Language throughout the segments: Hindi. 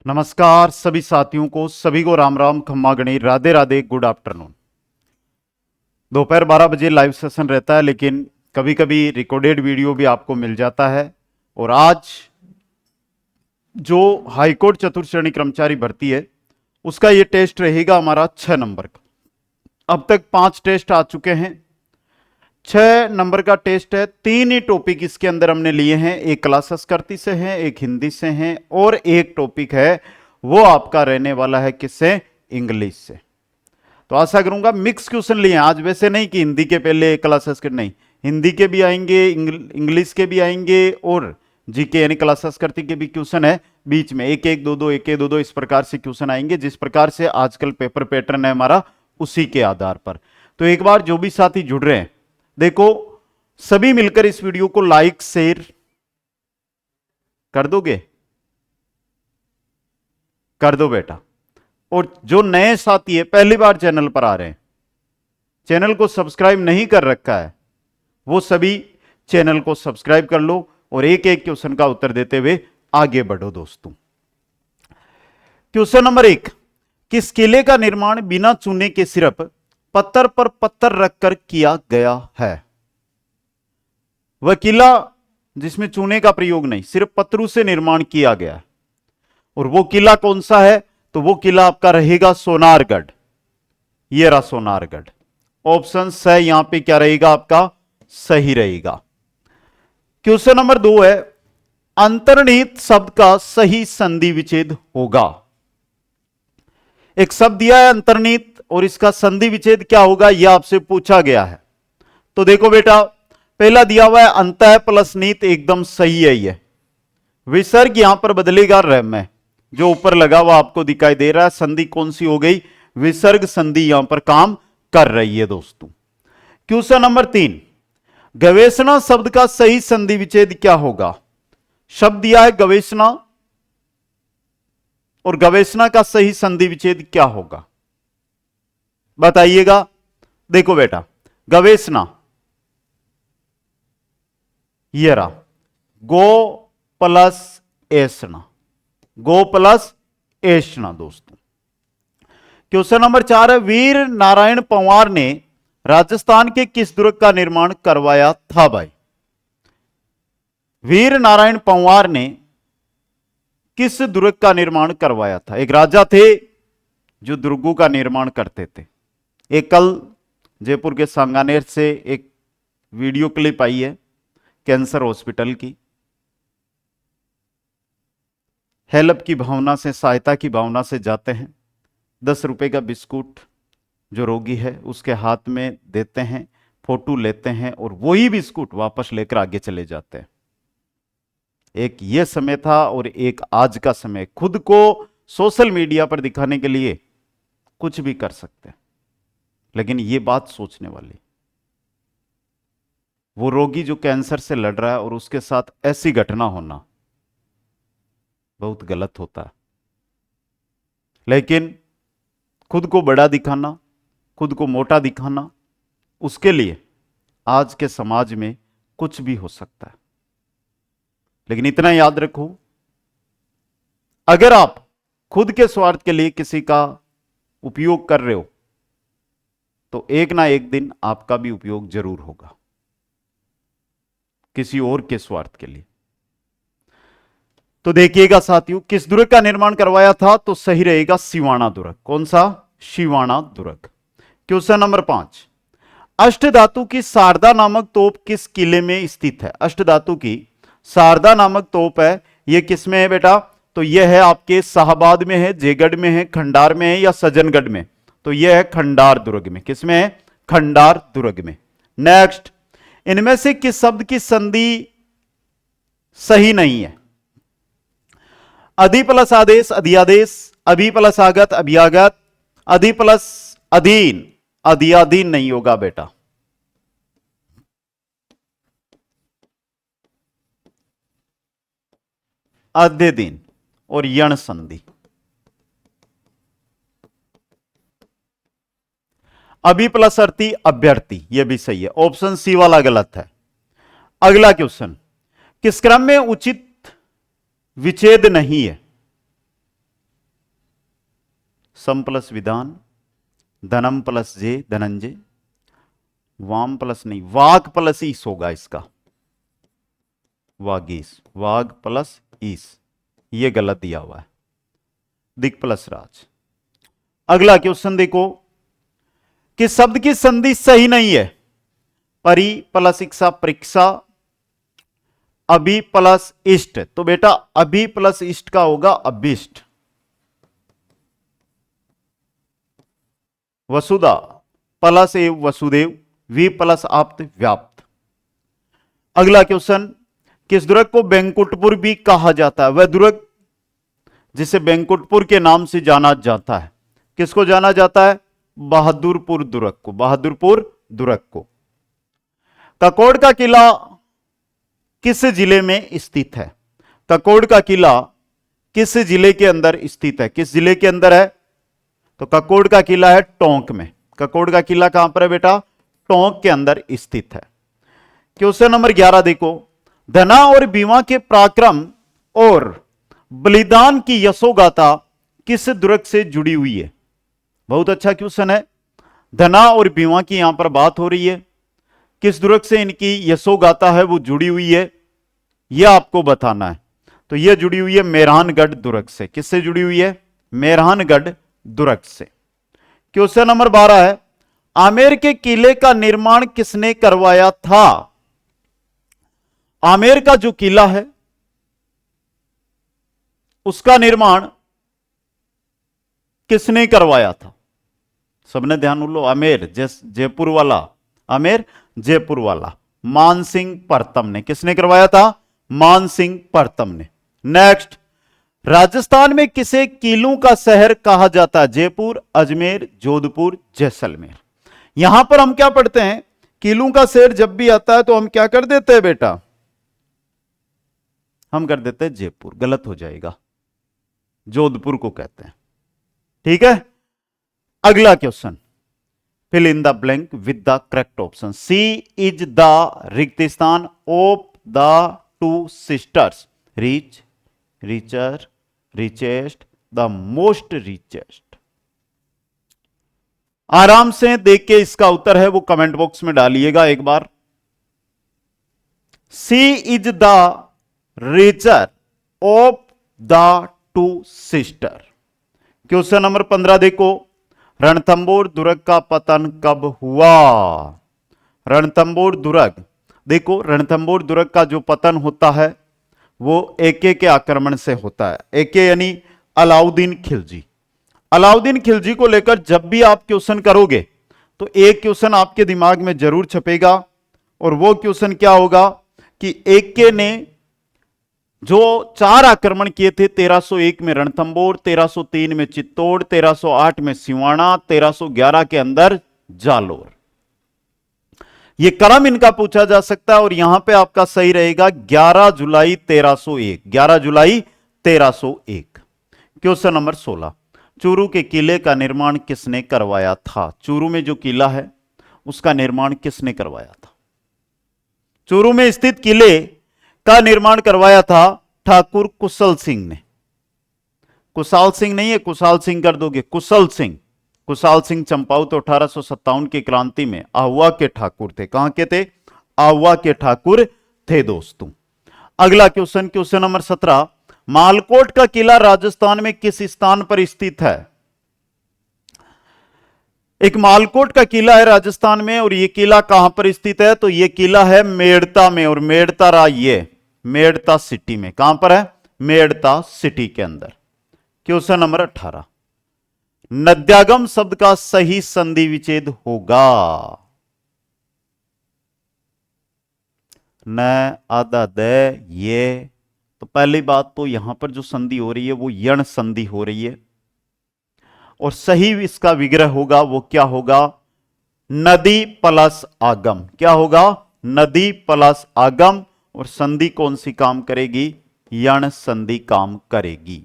नमस्कार सभी साथियों को, सभी को राम राम, खम्मा गणी, राधे राधे, गुड आफ्टरनून। दोपहर 12 बजे लाइव सेशन रहता है, लेकिन कभी कभी रिकॉर्डेड वीडियो भी आपको मिल जाता है। और आज जो हाईकोर्ट चतुर्थ श्रेणी कर्मचारी भर्ती है उसका ये टेस्ट रहेगा हमारा 6 नंबर का। अब तक 5 टेस्ट आ चुके हैं, 6 नंबर का टेस्ट है। 3 ही टॉपिक इसके अंदर हमने लिए हैं, एक क्लास संस्कृति से है, एक हिंदी से है और एक टॉपिक है वो आपका रहने वाला है किससे, इंग्लिश से। तो आशा करूंगा मिक्स क्वेश्चन लिए हैं आज, वैसे नहीं कि हिंदी के पहले क्लास संस्कृति, नहीं, हिंदी के भी आएंगे, इंग्लिश के भी आएंगे और जीके यानी क्लास संस्कृति के भी क्वेश्चन है बीच में, एक एक दो दो इस प्रकार से क्वेश्चन आएंगे, जिस प्रकार से आजकल पेपर पैटर्न है हमारा उसी के आधार पर। तो एक बार जो भी साथी जुड़ रहे हैं, देखो सभी मिलकर इस वीडियो को लाइक शेयर कर दोगे, कर दो बेटा। और जो नए साथी है पहली बार चैनल पर आ रहे हैं, चैनल को सब्सक्राइब नहीं कर रखा है, वो सभी चैनल को सब्सक्राइब कर लो और एक एक क्वेश्चन का उत्तर देते हुए आगे बढ़ो दोस्तों। क्वेश्चन नंबर 1, किस किले का निर्माण बिना चूने के सिर्फ पत्थर पर पत्थर रखकर किया गया है? वह किला जिसमें चूने का प्रयोग नहीं, सिर्फ पत्थरों से निर्माण किया गया है। और वो किला कौन सा है? तो वो किला आपका रहेगा सोनारगढ़। ये रहा सोनारगढ़। ऑप्शन स यहां पे क्या रहेगा आपका, सही रहेगा। क्वेश्चन नंबर 2 है, अंतर्निहित शब्द का सही संधि विच्छेद होगा। एक शब्द दिया है अंतर्निहित और इसका संधि विच्छेद क्या होगा, यह आपसे पूछा गया है। तो देखो बेटा, पहला दिया हुआ है अंतः प्लस निहित, एकदम सही है ये। विसर्ग यहां पर बदलेगा र में, जो ऊपर लगा हुआ आपको दिखाई दे रहा है। संधि कौन सी हो गई, विसर्ग संधि यहां पर काम कर रही है दोस्तों। क्वेश्चन नंबर 3, गवेषणा शब्द का सही संधि विच्छेद क्या होगा? शब्द दिया है गवेषणा और गवेषणा का सही संधि विच्छेद क्या होगा, बताइएगा। देखो बेटा, गवेषणा ये रहा, गो प्लस एषणा, गो प्लस एषणा दोस्तों। क्वेश्चन नंबर 4 है, वीर नारायण पंवार ने राजस्थान के किस दुर्ग का निर्माण करवाया था? भाई, वीर नारायण पंवार ने किस दुर्ग का निर्माण करवाया था? एक राजा थे जो दुर्गों का निर्माण करते थे। एक कल जयपुर के सांगानेर से एक वीडियो क्लिप आई है कैंसर हॉस्पिटल की। हेल्प की भावना से, सहायता की भावना से जाते हैं, 10 रुपए का बिस्कुट जो रोगी है उसके हाथ में देते हैं, फोटो लेते हैं और वही बिस्कुट वापस लेकर आगे चले जाते हैं। एक ये समय था और एक आज का समय। खुद को सोशल मीडिया पर दिखाने के लिए कुछ भी कर सकते हैं, लेकिन ये बात सोचने वाली, वो रोगी जो कैंसर से लड़ रहा है और उसके साथ ऐसी घटना होना बहुत गलत होता है। लेकिन खुद को बड़ा दिखाना, खुद को मोटा दिखाना, उसके लिए आज के समाज में कुछ भी हो सकता है। लेकिन इतना याद रखो, अगर आप खुद के स्वार्थ के लिए किसी का उपयोग कर रहे हो तो एक ना एक दिन आपका भी उपयोग जरूर होगा किसी और के स्वार्थ के लिए। तो देखिएगा साथियों, किस दुर्ग का निर्माण करवाया था? तो सही रहेगा सिवाना दुर्ग। कौन सा? सिवाना दुर्ग। क्वेश्चन नंबर 5, अष्टधातु की शारदा नामक तोप किस किले में स्थित है? अष्टधातु की शारदा नामक तोप है, यह किस में है बेटा? तो यह है आपके शाहबाद में है, जयगढ़ में है, खंडार में है या सज्जनगढ़ में? तो यह है खंडार दुर्ग में। किस में है? खंडार दुर्ग में। नेक्स्ट, इनमें से किस शब्द की संधि सही नहीं है? अधि प्लस आदेश, अधिआदेश, अभि प्लस आगत, अभियागत, अधि प्लस अधीन, अधियाधीन नहीं होगा बेटा। आधे दिन और यण संधि। अभी प्लस अर्थी, अभ्यर्थी, यह भी सही है। ऑप्शन सी वाला गलत है। अगला क्वेश्चन, किस क्रम में उचित विच्छेद नहीं है? सम प्लस विधान, धनम प्लस जे धनंजय, वाम प्लस नहीं, वाग प्लस ईस होगा इसका, वागीस, वाग प्लस ईस, ये गलत दिया हुआ है, दिक प्लस राज। अगला क्वेश्चन देखो कि शब्द की संधि सही नहीं है, परि प्लस इक्षा परीक्षा, अभि प्लस इष्ट, तो बेटा अभि प्लस इष्ट का होगा अभिष्ट। वसुधा प्लस एव वसुदेव, वी प्लस आप्त व्याप्त। अगला क्वेश्चन, किस दुर्ग को बैंकुटपुर भी कहा जाता है? वह दुर्ग जिसे बैंकुटपुर के नाम से जाना जाता है, किसको जाना जाता है? बहादुरपुर दुर्ग को, बहादुरपुर दुर्ग को। ककोड़ का किला किस जिले में स्थित है? ककोड़ का किला किस जिले के अंदर स्थित है? किस जिले के अंदर है? तो ककोड़ का किला है टोंक में। ककोड़ का किला कहां पर है बेटा? टोंक के अंदर स्थित है। क्वेश्चन नंबर 11 देखो, धना और बीमा के पराक्रम और बलिदान की यशोगाथा किस दुर्ग से जुड़ी हुई है? बहुत अच्छा क्वेश्चन है। धना और बीमा की यहां पर बात हो रही है, किस दुर्ग से इनकी यशोगाथा है वो जुड़ी हुई है, यह आपको बताना है। तो यह जुड़ी हुई है मेहरानगढ़ दुर्ग से। किससे जुड़ी हुई है? मेहरानगढ़ दुर्ग से। क्वेश्चन नंबर 12 है, आमेर के किले का निर्माण किसने करवाया था? आमेर का जो किला है उसका निर्माण किसने करवाया था? सबने ध्यान लो, आमेर जयपुर वाला, आमेर जयपुर वाला मानसिंह प्रथम ने। किसने करवाया था? मानसिंह प्रथम ने। नेक्स्ट, राजस्थान में किसे किलों का शहर कहा जाता है? जयपुर, अजमेर, जोधपुर, जैसलमेर। यहां पर हम क्या पढ़ते हैं? किलों का शहर जब भी आता है तो हम क्या कर देते हैं बेटा? हम कर देते हैं जयपुर। गलत हो जाएगा, जोधपुर को कहते हैं। ठीक है, अगला question, fill in the blank with the correct option. She is the रिक्त स्थान of the two sisters, rich, richer, richest, the most richest. आराम से देख के इसका उत्तर है वो कमेंट बॉक्स में डालिएगा एक बार। She is the richer of the two sister. Question number 15 देखो, रणथंबोर दुर्ग का पतन कब हुआ? रणथंबोर दुर्ग, देखो रणथंबोर दुर्ग का जो पतन होता है वो एके के आक्रमण से होता है। एके यानी अलाउद्दीन खिलजी। अलाउद्दीन खिलजी को लेकर जब भी आप क्वेश्चन करोगे तो एक क्वेश्चन आपके दिमाग में जरूर छपेगा, और वो क्वेश्चन क्या होगा कि एके ने जो 4 आक्रमण किए थे, 1301 में रणथंबोर, 1303 में चित्तौड़, 1308 में सिवाना, 1311 के अंदर जालोर। ये क्रम इनका पूछा जा सकता है, और यहां पे आपका सही रहेगा 11 जुलाई 1301। 11 जुलाई 1301। क्वेश्चन नंबर 16, चूरू के किले का निर्माण किसने करवाया था? चूरू में जो किला है उसका निर्माण किसने करवाया था? चूरू में स्थित किले का निर्माण करवाया था ठाकुर कुशल सिंह ने। कुशाल सिंह नहीं है, कुशाल सिंह कर दोगे, कुशल सिंह। कुशाल सिंह चंपाऊ तो 1857 की क्रांति में आहुआ के ठाकुर थे। कहां के थे? आहुआ के ठाकुर थे दोस्तों। अगला क्वेश्चन, क्वेश्चन नंबर 17, मालकोट का किला राजस्थान में किस स्थान पर स्थित है? एक मालकोट का किला है राजस्थान में, और यह किला कहां पर स्थित है? तो यह किला है मेड़ता में, और मेड़ता रहा ये मेड़ता सिटी में। कहां पर है? मेड़ता सिटी के अंदर। क्वेश्चन नंबर 18, नद्यागम शब्द का सही संधि विच्छेद होगा? न, आधा, द, ये। तो पहली बात तो यहां पर जो संधि हो रही है वो यण संधि हो रही है, और सही इसका विग्रह होगा वो क्या होगा? नदी प्लस आगम। क्या होगा? नदी प्लस आगम। और संधि कौन सी काम करेगी? यण संधि काम करेगी।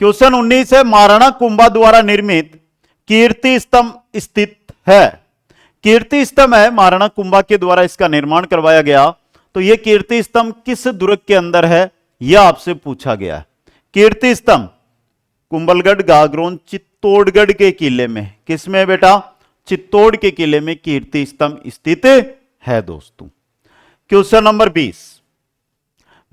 क्वेश्चन 19 है, महाराणा कुंभा द्वारा निर्मित कीर्ति स्तंभ स्थित है। कीर्ति स्तंभ है, महाराणा कुंभा के द्वारा इसका निर्माण करवाया गया। तो यह कीर्ति स्तंभ किस दुर्ग के अंदर है, यह आपसे पूछा गया है। कीर्ति स्तंभ कुंभलगढ़ गागरोन चित्तौड़गढ़ के किले में, किसमें बेटा? चित्तौड़ के किले में कीर्ति स्तंभ स्थित है दोस्तों। क्वेश्चन नंबर 20,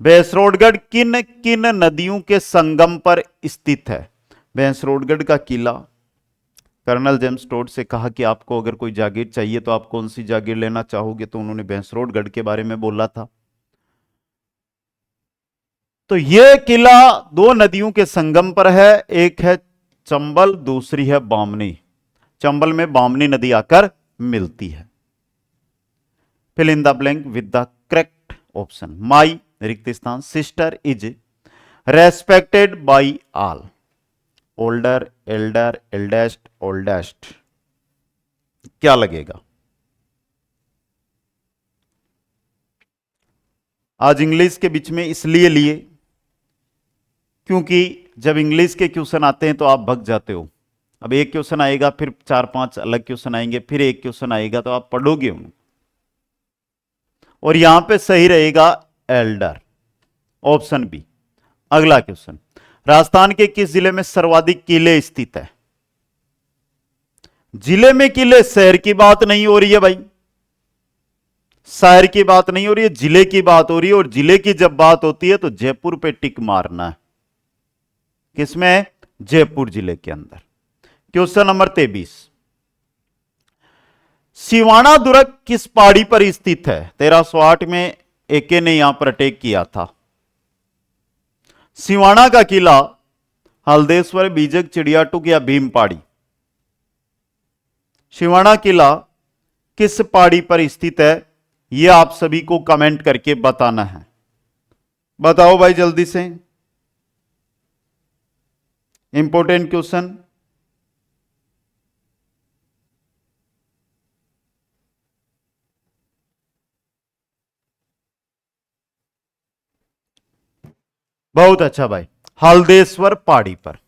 भैंसरोडगढ़ किन किन नदियों के संगम पर स्थित है? भैंसरोडगढ़ का किला, कर्नल जेम्स टोड से कहा कि आपको अगर कोई जागीर चाहिए तो आप कौन सी जागीर लेना चाहोगे, तो उन्होंने भैंसरोडगढ़ के बारे में बोला था। तो यह किला दो नदियों के संगम पर है, एक है चंबल, दूसरी है बामनी। चंबल में बामनी नदी आकर मिलती है। Fill in the blank with the correct option. My रिक्त स्थान, sister is respected by all, older, elder, eldest, oldest, क्या लगेगा? आज इंग्लिश के बीच में इसलिए लिए क्योंकि जब इंग्लिश के क्वेश्चन आते हैं तो आप भग जाते हो। अब एक क्वेश्चन आएगा, फिर 4-5 अलग क्वेश्चन आएंगे, फिर एक क्वेश्चन आएगा, तो आप पढ़ोगे उनको। और यहां पे सही रहेगा एल्डर, ऑप्शन बी। अगला क्वेश्चन, राजस्थान के किस जिले में सर्वाधिक किले स्थित है? जिले में किले, शहर की बात नहीं हो रही है भाई, शहर की बात नहीं हो रही है, जिले की बात हो रही है। और जिले की जब बात होती है तो जयपुर पे टिक मारना है। किसमें? जयपुर जिले के अंदर। क्वेश्चन नंबर 23, सिवाना दुर्ग किस पहाड़ी पर स्थित है? 1308 में एके ने यहां पर अटैक किया था। सिवाना का किला हल्देश्वर, बीजक, चिड़ियाटुक या भीम पहाड़ी? सिवाना किला किस पहाड़ी पर स्थित है, यह आप सभी को कमेंट करके बताना है। बताओ भाई जल्दी से, इंपॉर्टेंट क्वेश्चन। बहुत अच्छा भाई, हल्देश्वर पहाड़ी पर,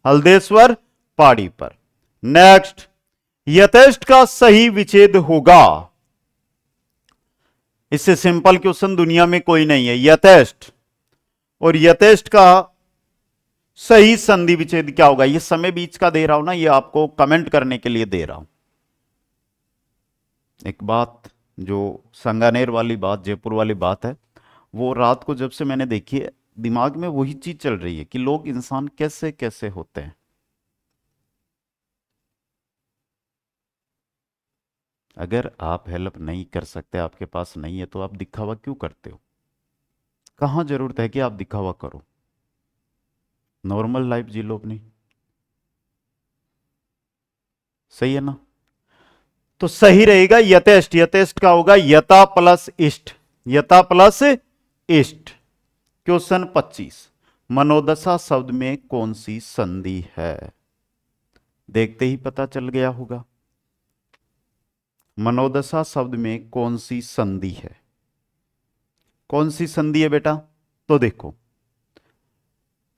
हल्देश्वर पहाड़ी पर। नेक्स्ट, यथेष्ट का सही विच्छेद होगा? इससे सिंपल क्वेश्चन दुनिया में कोई नहीं है। यथेष्ट और यथेष्ट का सही संधि विच्छेद क्या होगा? ये समय बीच का दे रहा हूं ना, ये आपको कमेंट करने के लिए दे रहा हूं। एक बात जो संगानेर वाली बात, जयपुर वाली बात है, वो रात को जब से मैंने देखी है, दिमाग में वही चीज चल रही है कि लोग, इंसान कैसे कैसे होते हैं। अगर आप हेल्प नहीं कर सकते, आपके पास नहीं है, तो आप दिखावा क्यों करते हो? कहां जरूरत है कि आप दिखावा करो? नॉर्मल लाइफ जी लो अपनी, सही है ना? तो सही रहेगा यथेष्ट। यथेष्ट का होगा यथा प्लस इष्ट, यथा प्लस इष्ट। क्वेश्चन 25, मनोदशा शब्द में कौन सी संधि है? देखते ही पता चल गया होगा। मनोदशा शब्द में कौन सी संधि है? कौन सी संधि है बेटा? तो देखो,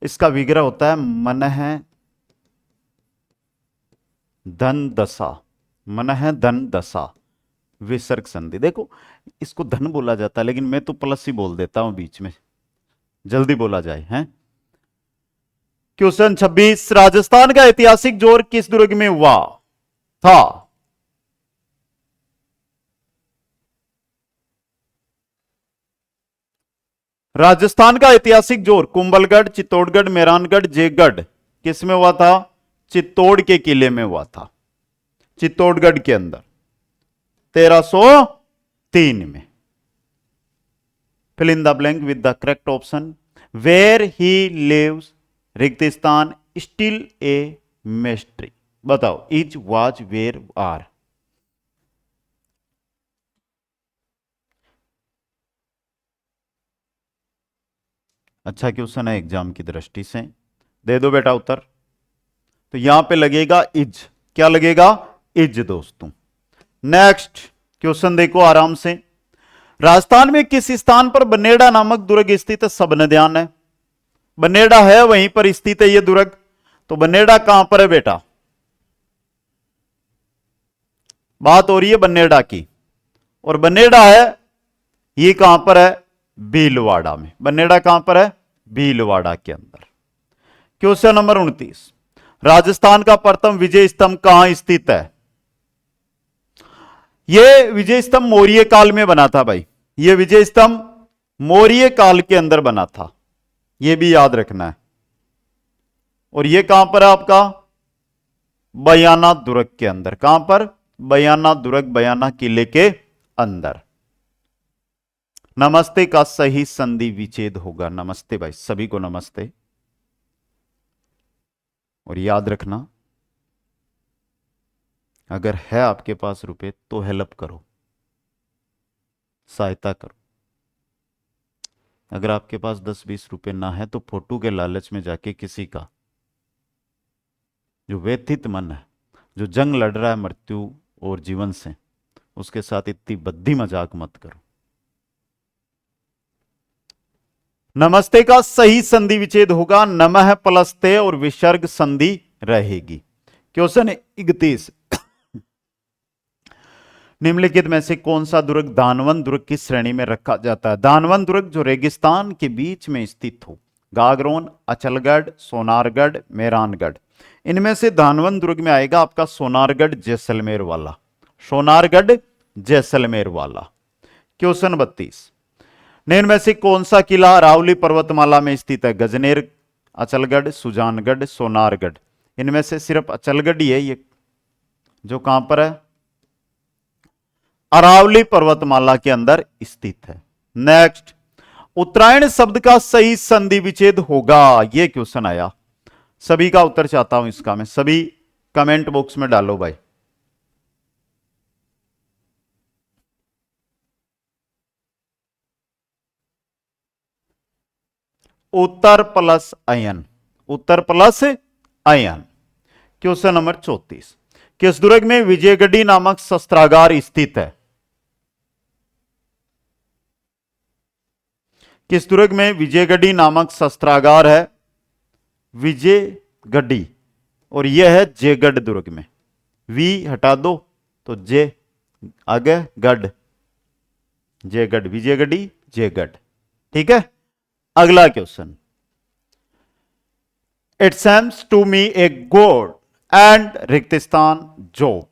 इसका विग्रह होता है मन है धन दशा, मन है धन दशा, विसर्ग संधि। देखो, इसको धन बोला जाता है, लेकिन मैं तो प्लस ही बोल देता हूं बीच में, जल्दी बोला जाए हैं। क्वेश्चन 26, राजस्थान का ऐतिहासिक जोर किस दुर्ग में हुआ था? राजस्थान का ऐतिहासिक जोर कुंभलगढ़, चित्तौड़गढ़, मेहरानगढ़, जयगढ़, किस में हुआ था? चित्तौड़ के किले में हुआ था, चित्तौड़गढ़ के अंदर 1303 में। Fill in the blank with the correct option. Where he lives, रिक्त स्थान, स्टिल ए मिस्ट्री। बताओ, इज, वाज, वेयर, आर। अच्छा क्वेश्चन है एग्जाम की दृष्टि से, दे दो बेटा उत्तर। तो यहां पे लगेगा इज, क्या लगेगा? इज दोस्तों। नेक्स्ट क्वेश्चन देखो आराम से, राजस्थान में किस स्थान पर बनेड़ा नामक दुर्ग स्थित है? सबने ध्यान है, बनेड़ा है, वहीं पर स्थित है यह दुर्ग। तो बनेड़ा कहां पर है बेटा? बात हो रही है बनेड़ा की, और बनेड़ा है ये कहां पर है? भीलवाड़ा में। बनेड़ा कहां पर है? भीलवाड़ा के अंदर। क्वेश्चन नंबर 29, राजस्थान का प्रथम विजय स्तंभ कहां स्थित है? यह विजय स्तंभ मौर्य काल में बना था भाई, यह विजय स्तंभ मौर्य काल के अंदर बना था, यह भी याद रखना है। और यह कहां पर है आपका? बयाना दुर्ग के अंदर। कहां पर? बयाना दुर्ग, बयाना किले के अंदर। नमस्ते का सही संधि विच्छेद होगा। नमस्ते भाई, सभी को नमस्ते। और याद रखना, अगर है आपके पास रुपए तो हेल्प करो, सहायता करो। अगर आपके पास 10-20 रुपए ना है तो फोटो के लालच में जाके किसी का जो व्यथित मन है, जो जंग लड़ रहा है मृत्यु और जीवन से, उसके साथ इतनी बद्दी मजाक मत करो। नमस्ते का सही संधि विच्छेद होगा नमः प्लस ते और विसर्ग संधि रहेगी। क्वेश्चन 31, निम्नलिखित में से कौन सा दुर्ग दानवन दुर्ग की श्रेणी में रखा जाता है? दानवन दुर्ग जो रेगिस्तान के बीच में स्थित हो, गागरोन, अचलगढ़, सोनारगढ़, मेहरानगढ़, इनमें से दानवन दुर्ग में आएगा आपका सोनारगढ़ जैसलमेर वाला, सोनारगढ़ जैसलमेर वाला। क्वेश्चन 32, निम्न में से कौन सा किला अरावली पर्वतमाला में स्थित है? गजनेर, अचलगढ़, सुजानगढ़, सोनारगढ़, इनमें से सिर्फ अचलगढ़ ही है ये जो कहां पर है? अरावली पर्वतमाला के अंदर स्थित है। नेक्स्ट, उत्तरायण शब्द का सही संधि विच्छेद होगा। यह क्वेश्चन आया, सभी का उत्तर चाहता हूं इसका मैं, सभी कमेंट बॉक्स में डालो भाई। उत्तर प्लस अयन, उत्तर प्लस अयन। क्वेश्चन नंबर 34, किस दुर्ग में विजयगढ़ी नामक शस्त्रागार स्थित है? किस दुर्ग में विजयगढ़ी नामक शस्त्रागार है? विजयगढ़ी, और यह है जयगढ़ दुर्ग में। वी हटा दो तो जे आगे गढ़, जयगढ़, विजयगढ़ी, जयगढ़। ठीक है, अगला question, it seems to me a good and रिक्तिस्तान job,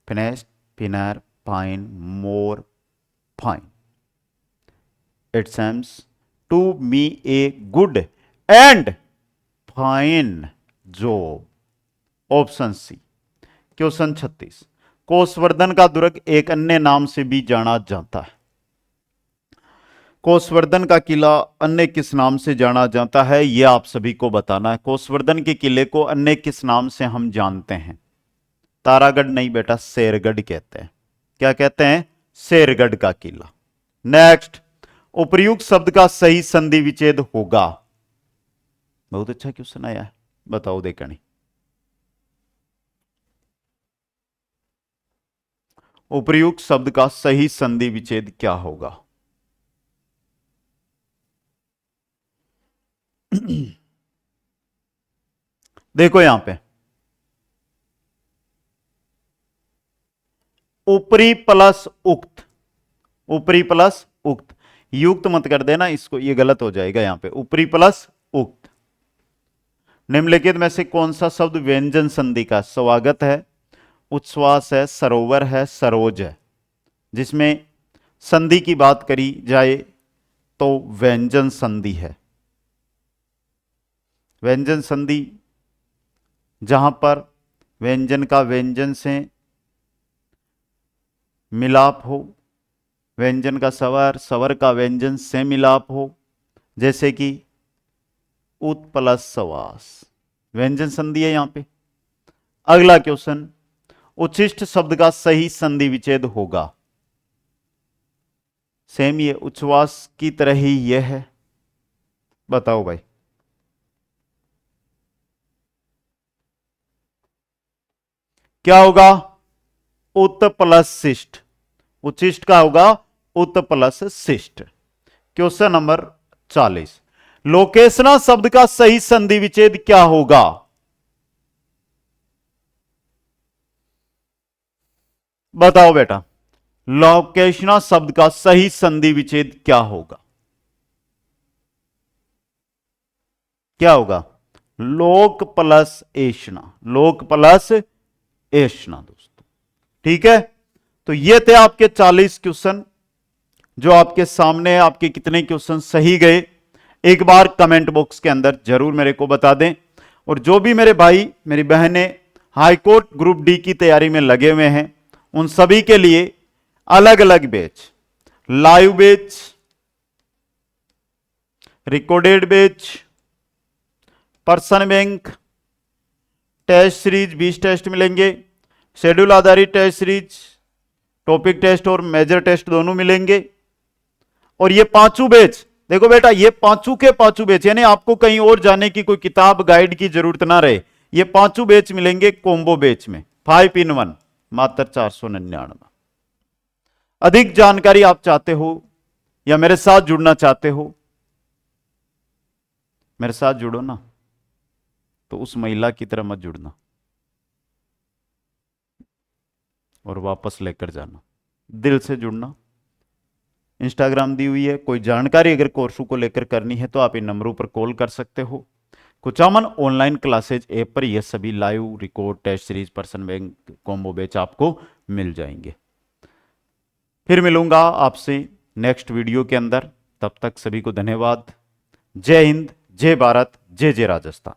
finest, finer, fine, more, fine. It seems to me a good and fine job, option C. Question 36, कोसवर्धन का दुर्ग एक अन्य नाम से भी जाना जाता है। कोसवर्धन का किला अन्य किस नाम से जाना जाता है, यह आप सभी को बताना है। कोसवर्धन के किले को अन्य किस नाम से हम जानते हैं? तारागढ़ नहीं बेटा, शेरगढ़ कहते हैं। क्या कहते हैं? शेरगढ़ का किला। नेक्स्ट, उपर्युक्त शब्द का सही संधि विच्छेद होगा। बहुत अच्छा क्वेश्चन आया है, बताओ देखनी। उपर्युक्त शब्द का सही संधि विच्छेद क्या होगा? देखो यहां पे ऊपरी प्लस उक्त, ऊपरी प्लस उक्त, युक्त मत कर देना इसको, ये गलत हो जाएगा। यहां पे ऊपरी प्लस उक्त। निम्नलिखित में से कौन सा शब्द व्यंजन संधि का? स्वागत है, उच्छ्वास है, सरोवर है, सरोज है। जिसमें संधि की बात करी जाए तो व्यंजन संधि है। व्यंजन संधि जहां पर व्यंजन का व्यंजन से मिलाप हो, व्यंजन का स्वर, स्वर का व्यंजन से मिलाप हो, जैसे कि उत प्लस सवास, व्यंजन संधि है यहां पे। अगला क्वेश्चन, उच्छिष्ट शब्द का सही संधि विच्छेद होगा। सेम ये उच्छ्वास की तरह ही यह है, बताओ भाई। क्या होगा? उत प्लस शिष्ट, उच्छिष्ट का होगा उत प्लस शिष्ट। क्वेश्चन नंबर 40, लोकेशना शब्द का सही संधि विच्छेद क्या होगा? बताओ बेटा, लोकेशना शब्द का सही संधि विच्छेद क्या होगा? क्या होगा? लोक प्लस एशना, लोक प्लस एशना दोस्तों। ठीक है, तो ये थे आपके 40 क्वेश्चन जो आपके सामने। आपके कितने क्वेश्चन सही गए एक बार कमेंट बॉक्स के अंदर जरूर मेरे को बता दें। और जो भी मेरे भाई मेरी बहनें हाईकोर्ट ग्रुप डी की तैयारी में लगे हुए हैं, उन सभी के लिए अलग अलग batch, live batch, recorded batch, person bank, test series 20 test मिलेंगे, शेड्यूल आधारित टेस्ट सीरीज, टॉपिक टेस्ट और मेजर टेस्ट दोनों मिलेंगे। और ये पांचों बैच, देखो बेटा ये पांचों के पांचों बैच, यानी आपको कहीं और जाने की कोई किताब गाइड की जरूरत ना रहे। ये पांचों बैच मिलेंगे कॉम्बो बैच में, 5 in 1, मात्र 499। अधिक जानकारी आप चाहते हो या मेरे साथ जुड़ना चाहते हो, मेरे साथ जुड़ो ना, तो उस महिला की तरह मत जुड़ना और वापस लेकर जाना, दिल से जुड़ना। इंस्टाग्राम दी हुई है, कोई जानकारी अगर कोर्सों को लेकर करनी है तो आप इन नंबरों पर कॉल कर सकते हो। कुचामन ऑनलाइन क्लासेज ऐप पर यह सभी live, record, test series, person bank, combo batch आपको मिल जाएंगे। फिर मिलूंगा आपसे नेक्स्ट वीडियो के अंदर, तब तक सभी को धन्यवाद। जय हिंद, जय भारत, जय जय राजस्थान।